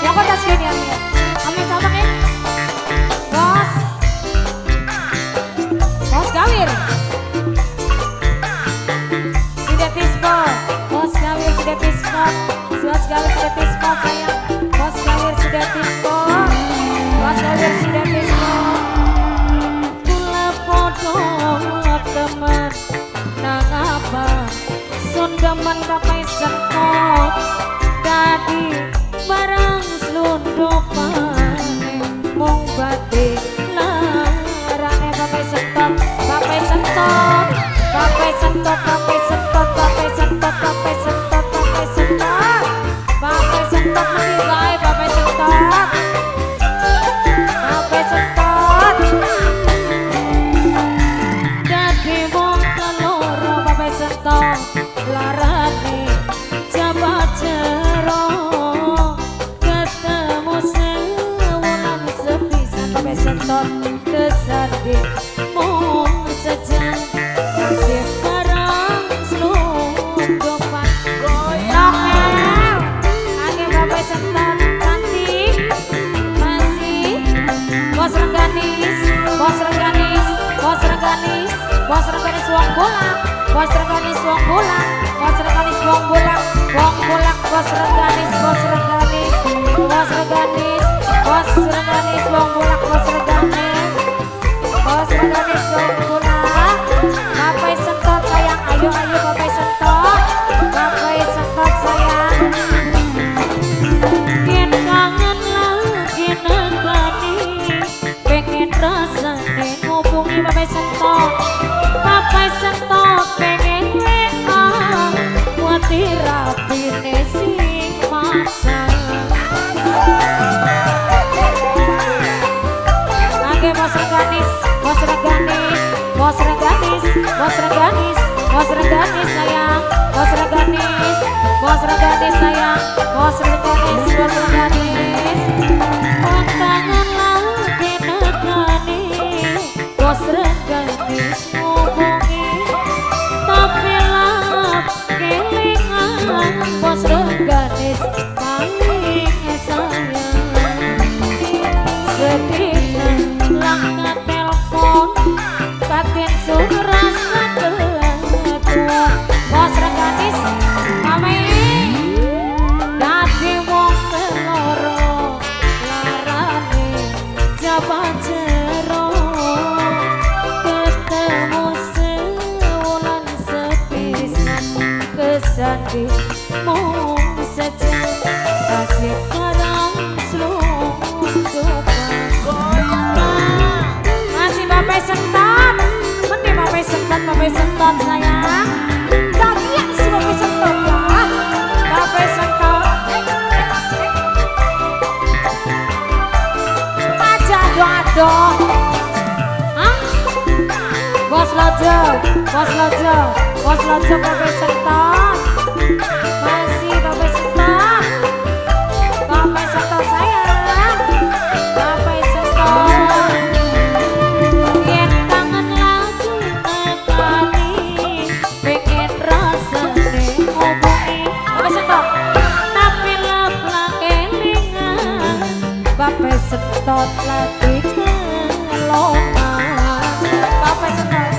Yang kota segini ya. Kami sama nih. Bos. Bos Gawir. Sudah tispo. Bos Gawir sudah tispo. Bos Gawir sudah tispo sayang. Bos Gawir sudah tispo. Bos Gawir sudah tispo. Kula podo teman nang apa sundaman kapai sekop dadi barang selundupan mung batik larane kapai sekop kapai sekop kapai sekop kapai sekop kapai sekop kapai sekop kapai sekop kapai sekop mesti bae kapai sekop kapai sekop dadi wong keloro kapai sekop larane jabat jero ketemu sewulan sepisan kapai sekop kesade mung sejam kasih barang selundupan goyang ane kapai sekop cantik masih bos reganis bos reganis bos reganis bos reganis wong bolang bos reganis wong bolang bos reganis wong bolang wong bolang bos reganis bos reganis bos reganis bos reganis wong bolang bos reganis bos reganis wong bolang kapai sentot sayang ayo ayo kapai sentot sayang yen kangen lagi negani pengen rasane ngubungi kapai sentot pengen wati rapine sing macan lagi bos reganis bos reganis bos reganis bos reganis bos reganis sayang bos reganis bos reganis sayang bos reganis bos reganis kangen lagi negani bos reganis ngubungi tapi lap kelingan bos reganis paling sayang setina langkah telepon katin surasa ketua bos reganis mami dadi wong keloro larane jabat jero ketemu sewulan sepisan kesandi mung sejam kasih barang selundupan masih bapai sentot meni bapai sentot sayang tak lihat si bapai sentot ya bapai sentot aja doa bos lojo bos lojo bos lojo bapai sentot masih bapai sentot sayang bapai sentot yen kangen lagi nekani pengen rasane ngobongi bapai sentot tapi leplak kelingan bapai sentot lagi kelongan bapai sentot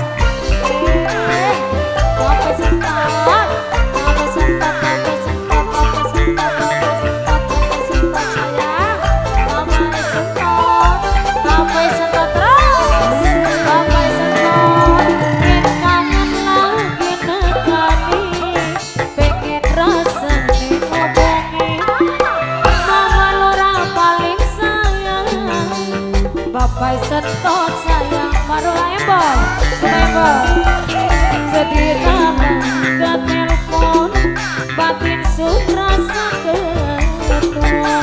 bapai sentot bapai sentot bapai sentot bapai sentot bapai sentot sayang bapai sentot terus bapai sentot yen kangen lagi nekani pengen rasane ngobongi mama lora paling sayang bapai sentot sayang marola embol sedih ke telepon batin sutrasa ketua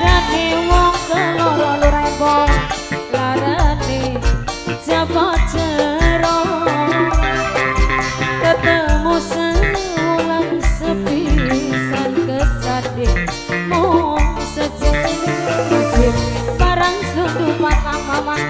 dadi wong keloro lurembong larane jabat jero ketemu sewulan sepisan kesade mung sejam barang selundupan ang maman